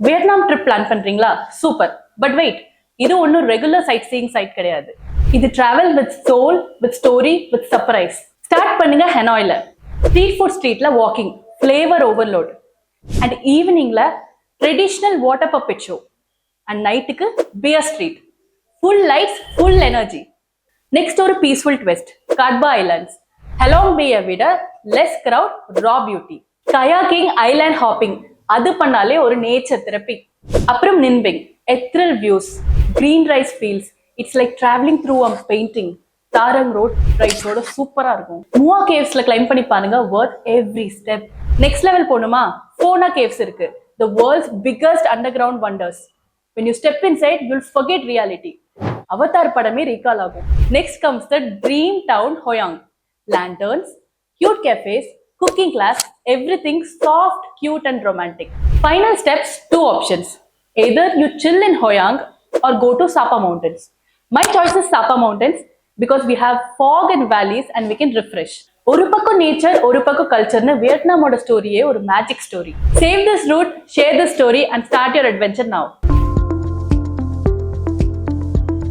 Vietnam trip plan பண்றீங்களா? Super. But wait, இது ஒன்றும் ரெகுலர் சைட் சீயிங் சைட் கிடையாது. இது travel with soul, with story, with surprise. Start பண்ணுங்க ஹெனாய்ல. ஸ்ட்ரீட் ஃபுட் ஸ்ட்ரீட்ல வாக்கிங், ஃபிளேவர் ஓவர்லோட். அண்ட் ஈவினிங்ல traditional water puppet show. And நைட்டுக்கு beer street. Full lights, full energy. Next ஒரு peaceful twist, Cat Ba islands. Halong பேயை விட less crowd, raw beauty. Kayaking, island hopping, அது பண்ணாலே ஒரு நேச்சர் தெரப்பி. அப்புறம் Ninh Binh, ethereal views, green rice fields. It's like travelling through a painting. தாரங் road ரைட்ஸோட சூப்பரா இருக்கும். மூவா கேவ்ஸ்ல கிளைம் பண்ணி பாருங்க, worth every step. Next level போகணுமா? ஃபோனா கேவ்ஸ் இருக்கு, the world's biggest underground wonders. When you step inside, you'll forget reality. Avatar படமே ரீகால் ஆகும். Next comes the dream town Hoi An. Lanterns, cute cafés, cooking class, everything soft, cute and romantic. Final steps, two options. Either you chill in Hoi An or go to Sapa mountains. My choice is Sapa mountains because we have fog and valleys and we can refresh. ஒரு பக்கம் nature, ஒரு பக்கம் கல்ச்சர்னு வியட்நாமோட ஸ்டோரியே ஒரு magic story. Save this route, share this story and start your adventure now.